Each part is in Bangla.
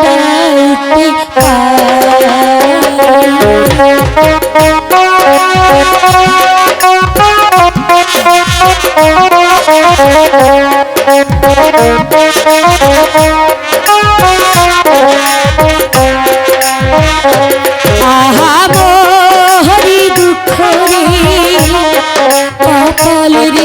কান্দাইতে আহা মোহরি দুঃখ রে কপালের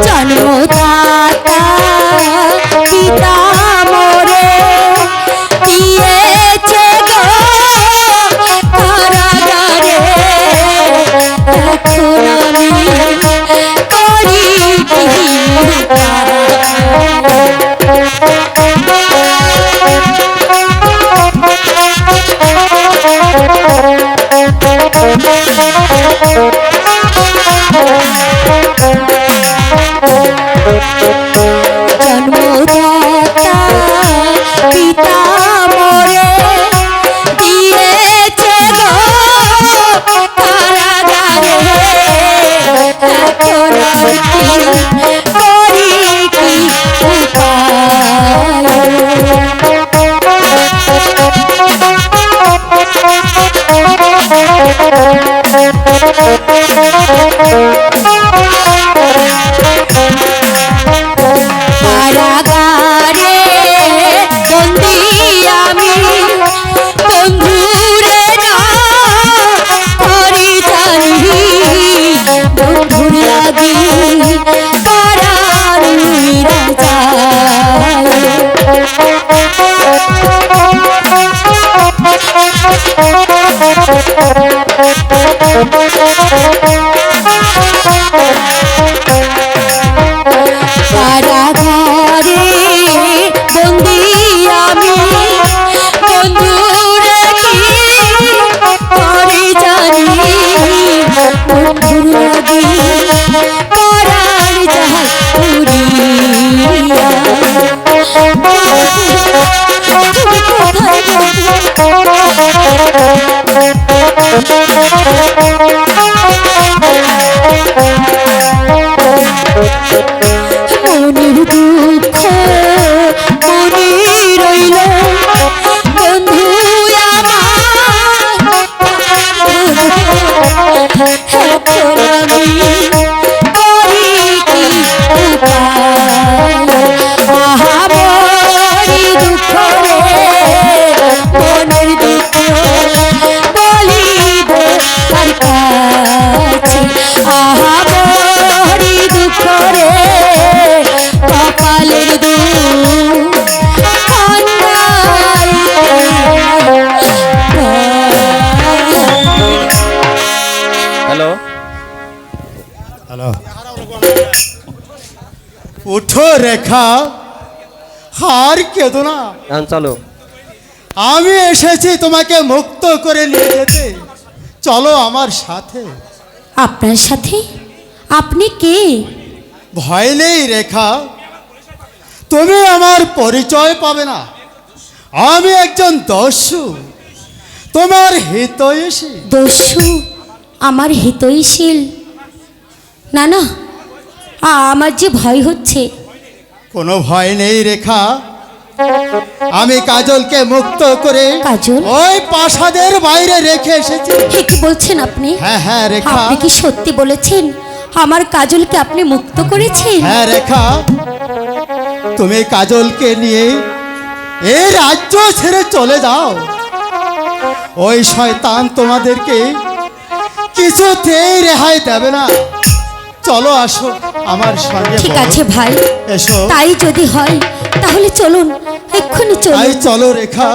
জন্মদাতা পিতা মোরে দিয়েছে গো কারাগারে, এখন আমি করি কি জন্মদাতা পিতা মোরে দিয়েছে গো কারাগারে, এখন আমি করি কি কারাগারে বন্দি আমি বন্ধুরে না করি জানি, বন্ধুর লাগি কারার রাজা কারাগারে বন্দি আমি বন্ধুরে কি করে জানি, বন্ধুর লাগি করার যাই পুরিয়া তুমি কোথায় মনের দুঃখ মনে রইল বন্ধু আমার, এখন আমি করি কি আহা মরি দুঃখ রে মনের দুঃখ বলিব তার কাছে, আহা মরি দুঃখ রে কপালের হ্যালো হ্যালো, উঠো রেখা, হার কেঁদো না। চলো, আমি এসেছি তোমাকে মুক্ত করে নিয়ে যেতে, চলো আমার সাথে। আপনার সাথে? আপনি কে? ভয় নেই রেখা, তুমি আমার পরিচয় পাবে না। আমি একজন দস্যু, তোমার হিতৈষী। দস্যু? আমার হিতৈশীল? না না, আমার যে ভয় হচ্ছে। কোনো ভয় নেই রেখা, আমি কাজলকে মুক্ত করে কাজল? ওই প্রাসাদের বাইরে রেখে এসেছি। কি বলছেন আপনি? হ্যাঁ হ্যাঁ রেখা। আপনি কি সত্যি বলেছেন আমার কাজলকে আপনি মুক্ত করেছেন? হ্যাঁ রেখা, তুমি কাজলকে নিয়ে এই রাজ্য ছেড়ে চলে যাও। ওই শয়তান তোমাদেরকে কিছুতেই রেহাই দেবে না। চলো আসো আমার সঙ্গে। ঠিক আছে ভাই, এসো। তাই যদি হয় তাহলে চলুন, এক্ষুনি চলুন। তাই চলো রেখা।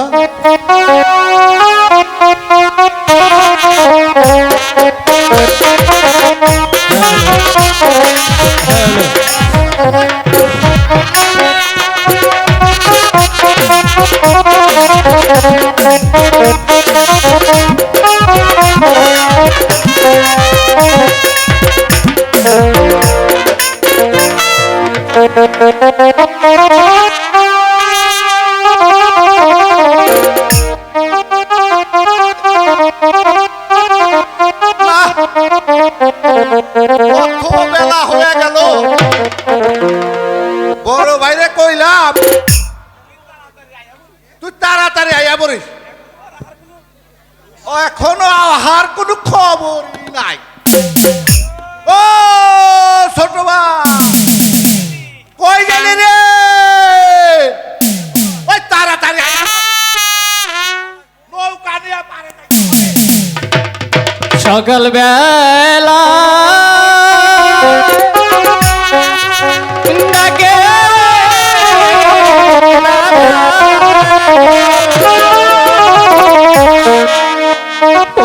Thank you. কত বেলা হয়ে গেল, বড় ভাইরে কইলাম তুই তাড়াতাড়ি আইয়া পড়িস, এখনো আহার কোনো খবর নাই। ও ছোট ভাই কই গেলি রে? ওই তাড়াতাড়ি আয়। নৌকা নিয়ে পারে সকাল বেলা ডাকে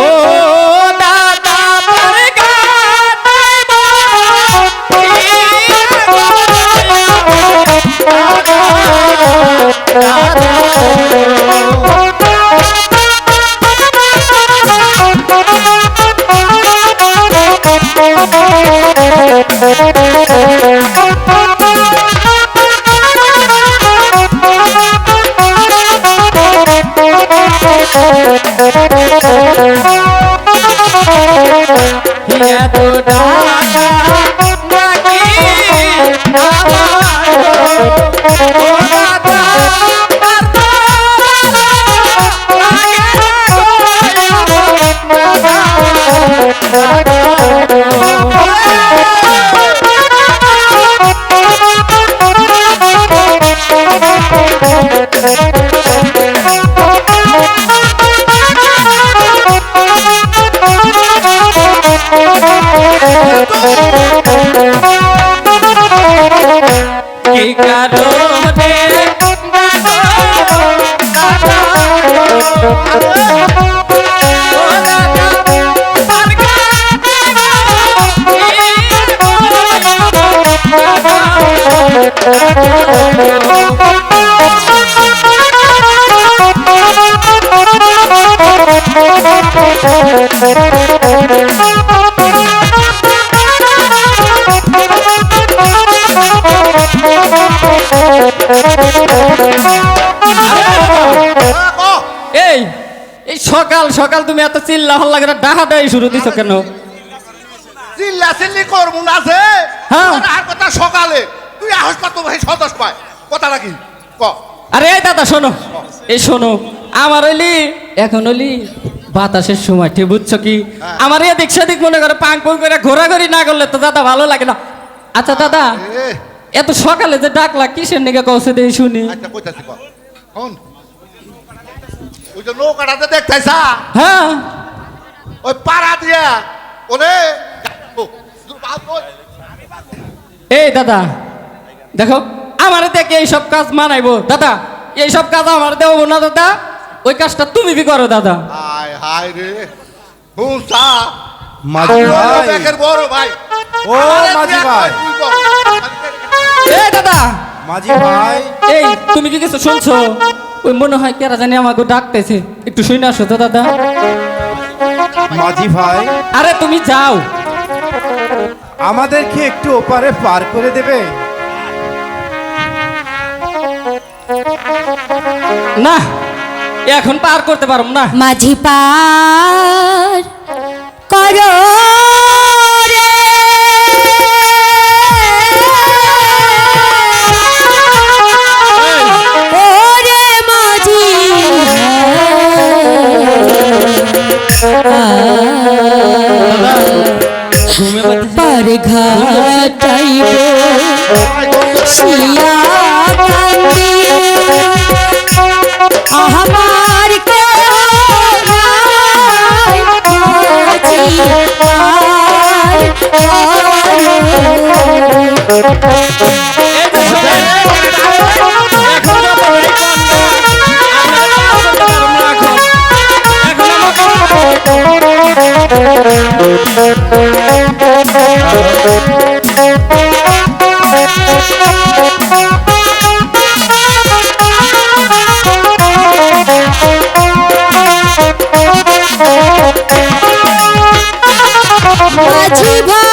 ও দাদা পরে এই সকাল সকাল তুমি এত চিল্লা হল্লা করে ডাহাডাই শুরু দিছো কেন? চিল্লা চিল্লি করবো না যে হ্যাঁ। আর কথা সকালে তুই আহস কত ভাই সদস্য পায় কথা নাকি ক। আরে এই দাদা শোনো, এই শোনো, আমার হইলি এখন হইলি বাতাসের সময়, ঠিক বুঝছো কি? আমার এদিক সেদিক মনে করে পাং পাং করে ঘোরাঘুরি না করলে তো দাদা ভালো লাগে না। আচ্ছা দাদা, এ, এত সকালে যে ডাকলা কিসের নিকে কৌশে দিয়ে শুনি? আচ্ছা কইতাছি ক শোন, ওই যে নৌকাটাতে দেখতেছা হ্যাঁ ওই পাড়া দিয়া ওরে এই দাদা দেখো, আমার দেখে এইসব কাজ মানাইবো দাদা, এইসব কাজ আমার দেবো না দাদা, ওই কাজটা তুমি কি করো দাদা? হায় হায় রে হুসা মাঝি ভাই, দেখের বড় ভাই ও মাঝি ভাই, এই দাদা, মাঝি ভাই, এই তুমি কি কিছু শুনছো? ওই মনে হয় কেরা জানি আমাকে ডাকতেছে, একটু শুনে আসো তো দাদা। মাঝি ভাই, আরে তুমি যাও, আমাদেরকে একটু ওপারে পার করে দেবে? না এখন পার করতে পারো না। মাঝি পার করো রে, ওরে মাঝি পার ঘাটাইব শিয়া কান্দি আমার কে মাঝি ভাই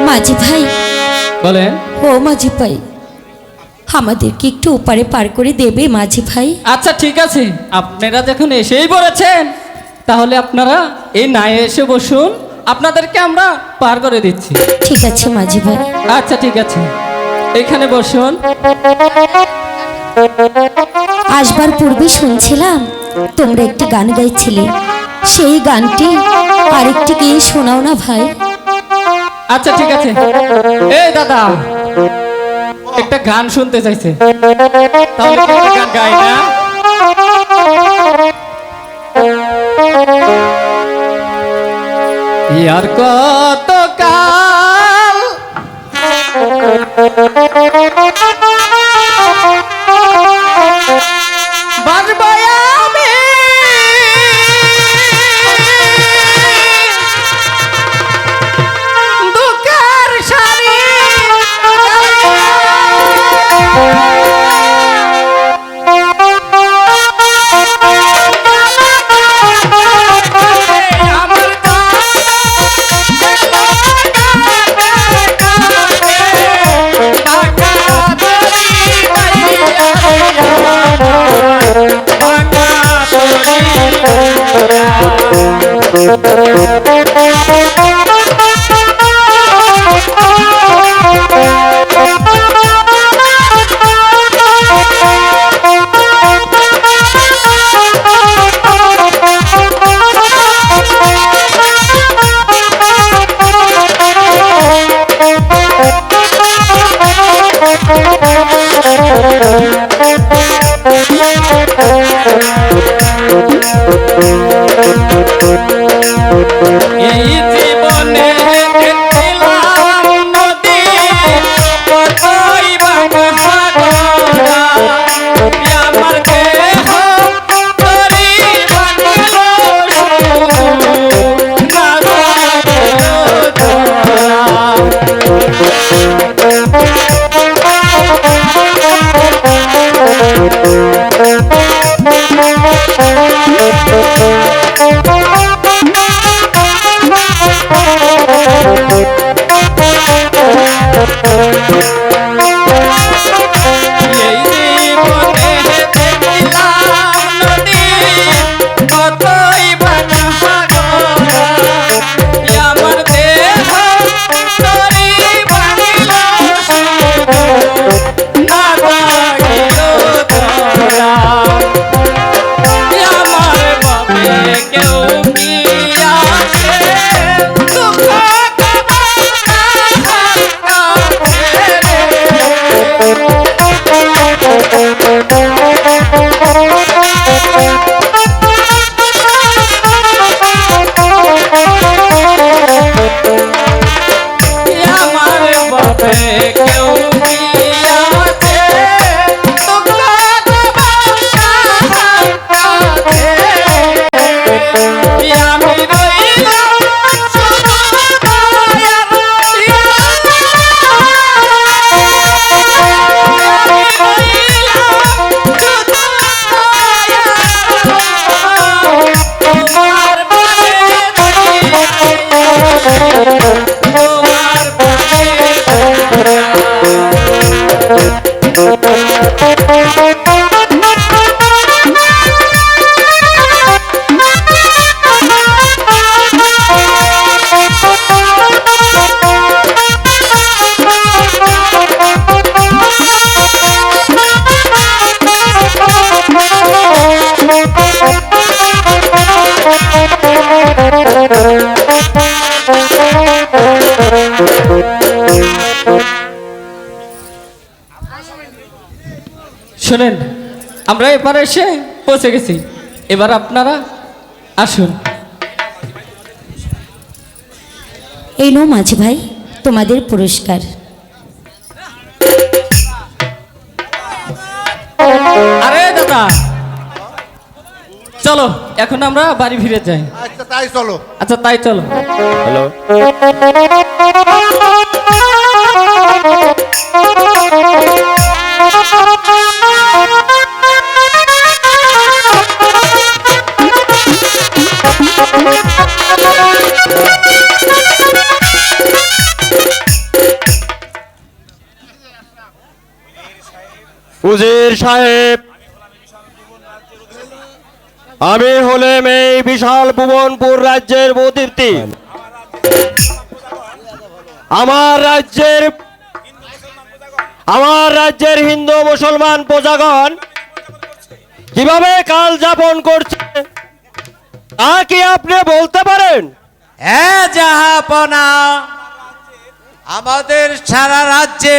মাঝি ভাই, বলেন। ও মাঝি ভাই, আমাদেরকে একটু ওপারে পার করে দেবে মাঝি ভাই? আচ্ছা ঠিক আছে, আপনারা যখন এসেই বলেছেন তাহলে আপনারা এই নায়ে এসে বসুন, আপনাদেরকে আমরা পার করে দিচ্ছি। ঠিক আছে মাঝি ভাই। আচ্ছা ঠিক আছে, এখানে বসুন। আসবার পূর্বে শুনছিলাম তোমরা একটি গান গাইছিলে, সেই গানটি আরেকটি গিয়ে শোনাও না ভাই। আচ্ছা ঠিক আছে। এই দাদা একটা গান শুনতে চাইছে, তাহলে কি একটা গান গাই না? ইয়ার কত কাল বাজবো আমি দুঃখের সারি, এই জীবনে দেখলাম নদী কতই বাঁকা, আমার দেহ তরি বাঁধল না এই জীবনে দেখলাম নদী কতই বাঁকা, আমার দেহ তরি বাঁধিল না লাগিল ধরা, আমার বাবে কেউ কি আছে দুঃখ আমার বাবে কেউ কি আছে আমি রইলাম শুধু দয়ার তোমার শোনেন, আমরা এবারে এসে পৌঁছে গেছি, এবার আপনারা আসুন। এই নো মাঝি ভাই তোমাদের পুরস্কার। আরে দাদা চলো এখন আমরা বাড়ি ফিরে যাই। আচ্ছা তাই চলো। আচ্ছা তাই চলো। Hello, Thank you. উজির সাহেব, আমি হলাম এই বিশাল ভুবনপুর রাজ্যের অধিপতি। আমার রাজ্যের হিন্দু মুসলমান প্রজাগণ কিভাবে কাল যাপন করছে তা কি আপনি বলতে পারেন? হ্যাঁ জাহাপনা, আমাদের সারা রাজ্যে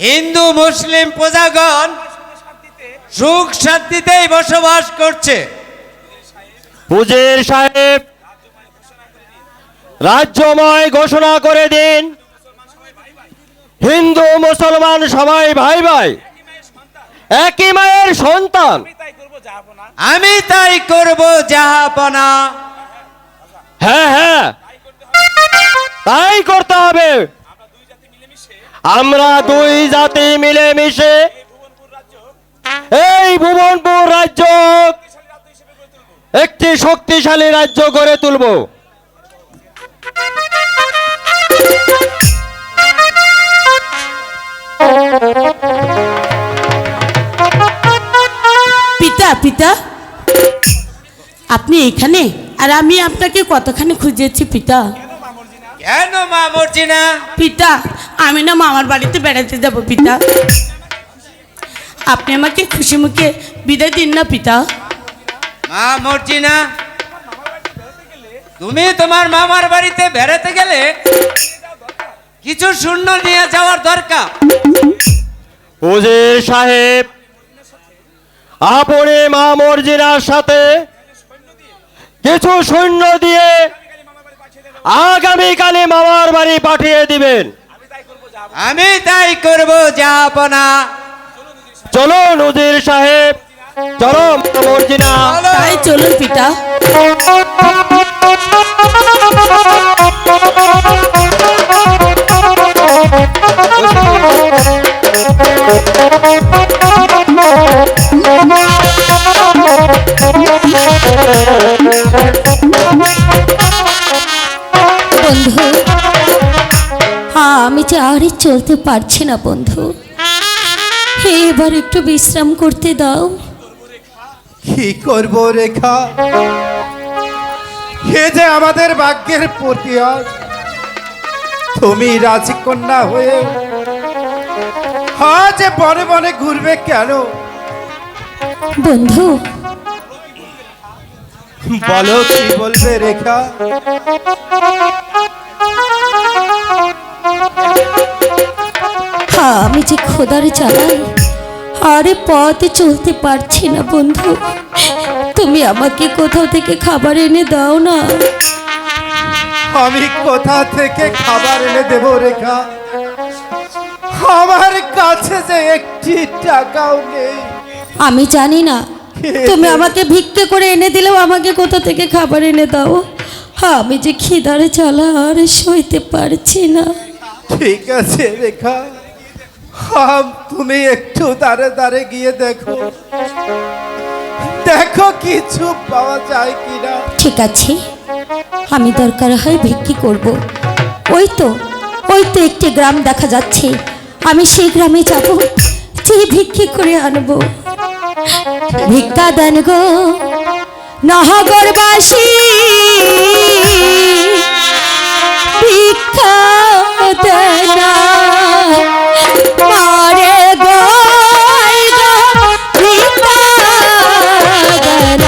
হিন্দু মুসলিম প্রজাগণ সুখ শান্তিতেই বসবাস করছে। উজির সাহেব, রাজ্যময় ঘোষণা করে দিন, হিন্দু মুসলমান সবাই ভাই ভাই, একই মায়ের সন্তান। আমি তাই করব জাহাপনা। হ্যাঁ হ্যাঁ, তাই করতে হবে। আমরা দুই জাতি মিলেমিশে এই ভুবনপুর রাজ্য একটি শক্তিশালী রাজ্য গড়ে তুলব। পিতা পিতা, আপনি এখানে? আর আমি আপনাকে কতখানি খুঁজেছি পিতা। কেন মা মর্জিনা? পিতা, আমি না মামার বাড়িতে বেড়াতে যাব পিতা। আপনি আমাকে খুশি মুখে বিদায় দিন না পিতা। মা মর্জিনা, তুমি তোমার মামার বাড়িতে বেড়াতে গেলে কিছু শূন্য নিয়ে যাওয়ার দরকার। উজির সাহেব, আপনি মা মর্জিনার সাথে কিছু সৈন্য দিয়ে আগামীকালে মামার বাড়ি পাঠিয়ে দিবেন। আমি তাই করব জাহাপনা। চলুন উজির সাহেব, চলো মা মর্জিনা। তাই চলুন পিতা। বন্ধু, আমি যে আর চলতে পারছি না বন্ধু, এবার একটু বিশ্রাম করতে দাও। কি করব রেখা? হে যে আমাদের ভাগ্যের প্রতিয়াস, তুমি রাজকন্যা হয়ে আজ বনে বনে ঘুরবে কেন? বন্ধু, বলো কি বলবে রেখা? আমি যে খোদার চালাই আরে পথে চলতে পারছি না বন্ধু, তুমি আমাকে কোথাও থেকে খাবার এনে দাও না। আমি কোথা থেকে খাবার এনে দেব রেখা? আমার কাছে যে একটি টাকাও নেই। আমি জানি না, তুমি আমাকে ভিক্ষে করে এনে দিলেও আমাকে কোথা থেকে খাবার এনে দাও। আমি যে খিদারে জ্বালা আর সইতে পারছি না। ঠিক আছে রেখা, তুমি একটু দাঁড়ে দাঁড়ে গিয়ে দেখো, দেখো কিছু পাওয়া যায় কিনা। ঠিক আছে, আমি দরকার হয় ভিক্ষি করব। ওই তো একটি গ্রাম দেখা যাচ্ছে, আমি সেই গ্রামে যাব, যে ভিক্ষি করে আনবো। ভিক্ষা দেন গো নহগরবাসী, ভিক্ষা দেন মারে গো, ভিক্ষা দেন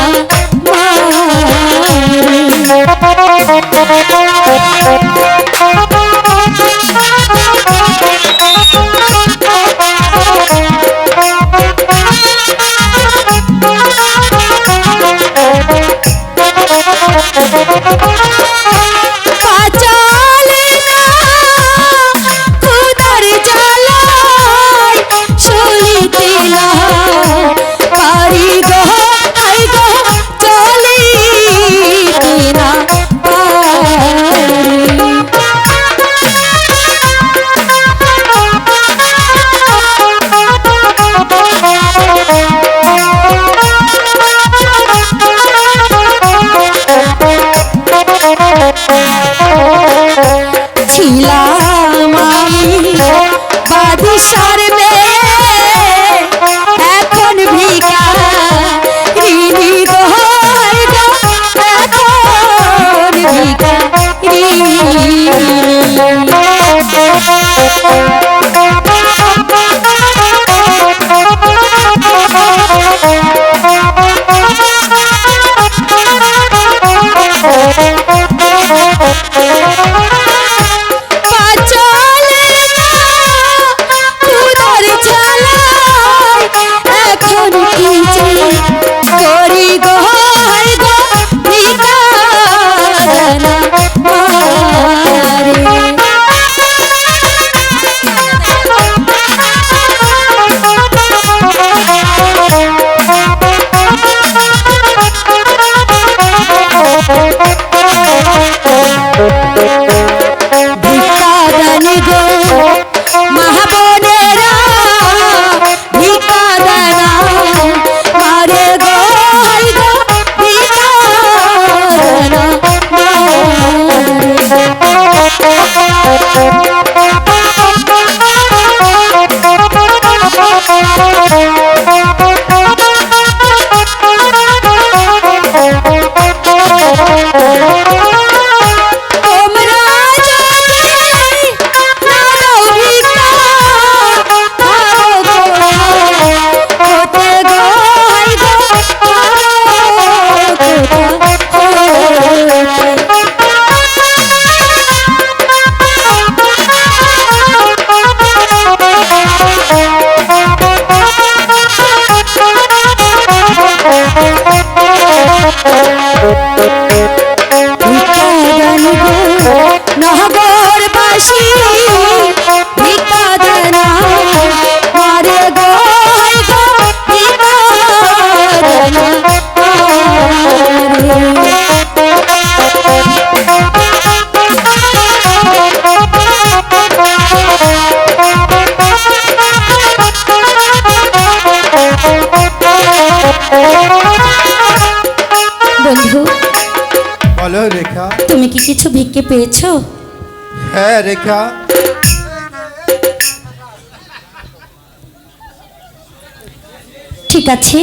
ছিলাম আমি বাদিশার মেয়ে, পাঁচালের মা পুরার জ্বালায় এখন কি যে করি গো হায় গো ভিখাদানা ভিখাদানি গো মহাবনেরা ভিখাদানা মারে গো হায় গো ভিখাদানা তোমরা যদি না দাও ভিক্ষা খাবো কোথা গো হায় গো ভিখাদানি গো নহবরবাসী ভিখাদানা মারে গো হায় গো ভিখাদানা বন্ধু, বলো রেখা। তুমি কি কিছু ভিক্ষে পেয়েছো? হ্যাঁ রেখা, ঠিক আছে,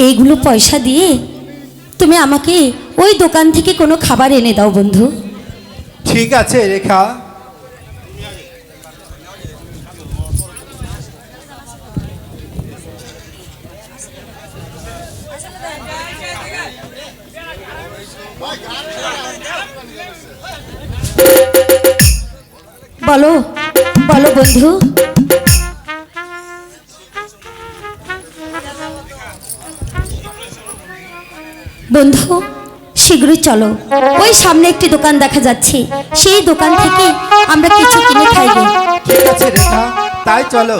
এইগুলো পয়সা দিয়ে তুমি আমাকে ওই দোকান থেকে কোনো খাবার এনে দাও বন্ধু। ঠিক আছে রেখা। বলো বলো বন্ধু। বন্ধু শীঘ্রই চলো, ওই সামনে একটি দোকান দেখা যাচ্ছে, সেই দোকান থেকে আমরা কিছু কিনে খাইব। ঠিক আছে রেখা, তাই চলো।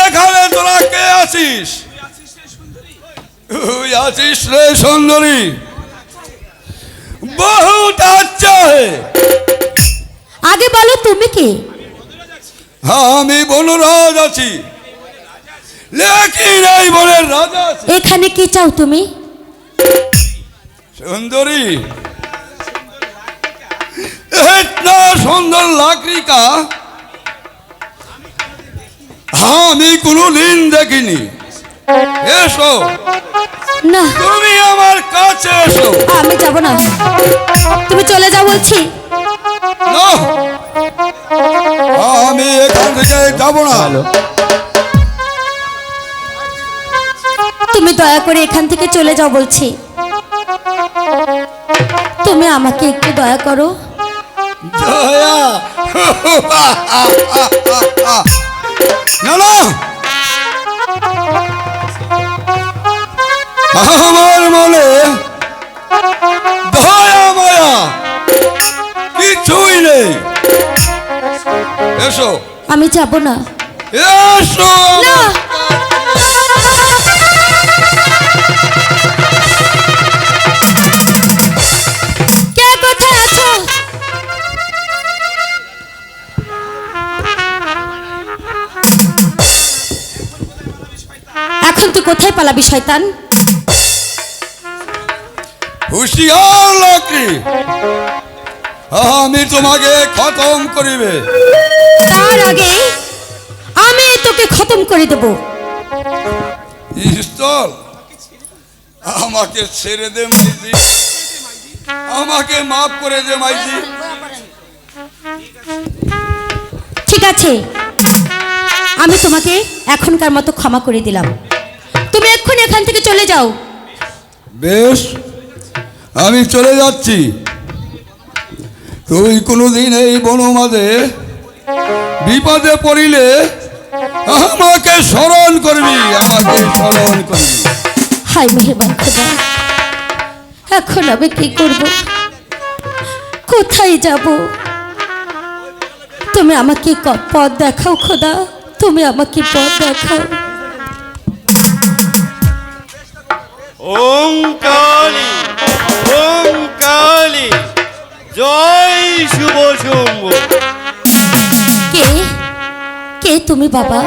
এখানে তোরা কে আছিস? তুই আছিস রে সুন্দরী, বহুত আচ্ছা হে। আগে বলো তুমি কে? হ্যাঁ আমি বনরাজ আছি, লেকিন এই বনের রাজা আছি। এখানে কি চাও তুমি? सुंदरी, इतना सुंदर लाकड़ी का আমি কোনোদিন দেখিনি। এসো না, তুমি আমার কাছে এসো। আমি যাব না, তুমি চলে যাও বলছি। না, আমি এখান থেকে যাব না। তুমি দয়া করে এখান থেকে চলে যাও বলছি। তুমি আমাকে একটু দয়া করো। দয়া? না না, আমার মনে দয়া মায়া কিছুই নেই। এসো। আমি যাব না। এসো। না, কে কোথায় আছো? এখন তুই কোথায় পালাবি শয়তান? হুঁশিয়ার লাকড়ি, আমি তোমাকে খতম করিবে। তার আগে আমি তোকে খতম করে দেব। ঈশ্বর, আমাকে ছেড়ে দে মাইজি, আমাকে মাফ করে দে মাইজি। ঠিক আছে, আমি তোমাকে এখনকার মতো ক্ষমা করে দিলাম। তুমি এক্ষুনি এখান থেকে চলে যাও। বেশ, আমি চলে যাচ্ছি। তুই কোনোদিন এই বনমাঝে বিপদে পড়িলে আমাকে স্মরণ করবি, আমাকে স্মরণ করবি। হায় মেহেরবান খোদা, এখন আমি কি করব, কোথায় যাব? তুমি আমাকে পথ দেখাও খোদা, তুমি আমাকে পথ দেখাও। ওম কালী, ওম কালী, জয় শুভ শুম্ভ। কে কে তুমি বাবা?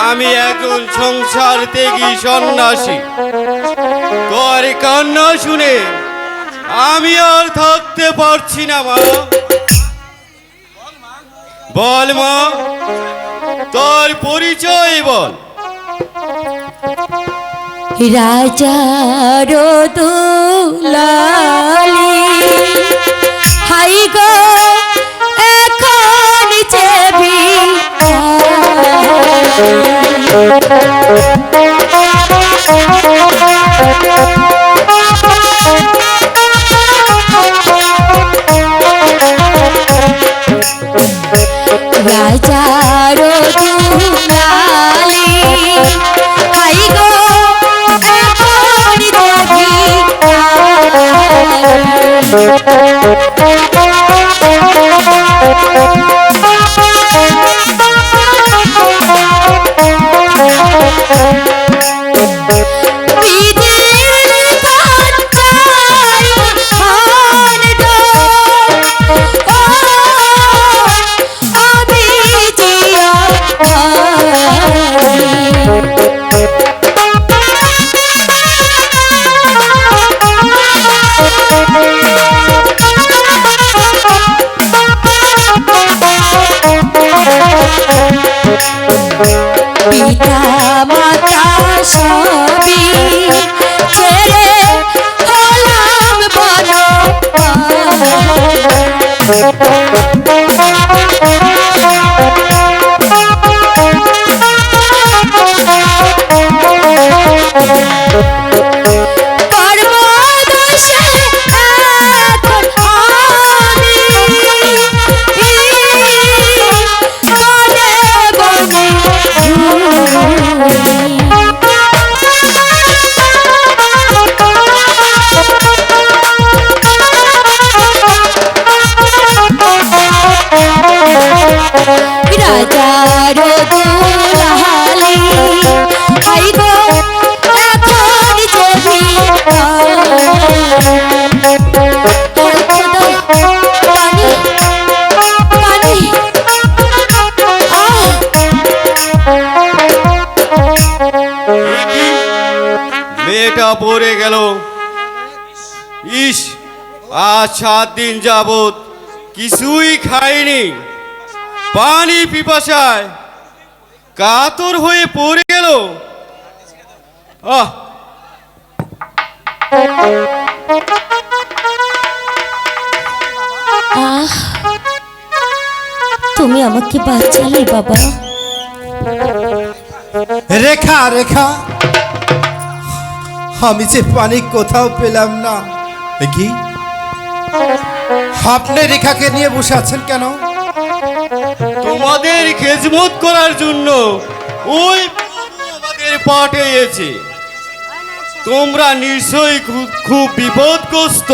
আমি একজন সংসার ত্যাগী সন্ন্যাসী। তোর কান্না শুনে আমি আর থাকতে পারছি না মা। বল মা, তোর পরিচয় বল। রাজার দুলালি, হাই গো এখন চেবি রাজার দুলালি, হাই গো এখন চেবি পিতা মাতা সবই ছেড়ে হলাম কর্মদোষে এখন আমি বনে রাজার দুলালি, হাই গো এখন যেবি মেয়েটা পড়ে গেল। ইস, আজ 7 দিন যাবত কিছুই খাইনি। পানি পিপাসায় কাতর হয়ে পড়ে গেল। আহ, তুমি আমাকে বাঁচালে বাবা। রেখা, রেখা, আমি যে পানি কোথাও পেলাম না। কি আপনি রেখাকে নিয়ে বসে আছেন কেন? তোমাদের খেজমত করার জন্য ওই আমাদের পাঠিয়েছে। তোমরা নিশ্চয়ই খুব বিপদগ্রস্ত।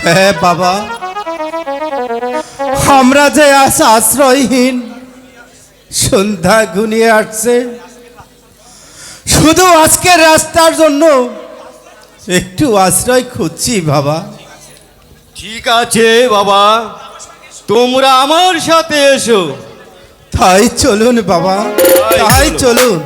হ্যাঁ বাবা, আমরা যে আজ আশ্রয়হীন, সন্ধ্যা ঘনিয়ে আসছে, শুধু আজকের রাস্তার জন্য একটু আশ্রয় খুঁজছি বাবা। ঠিক আছে বাবা, তোমরা আমার সাথে এসো। তাই চলুন বাবা, তাই চলুন।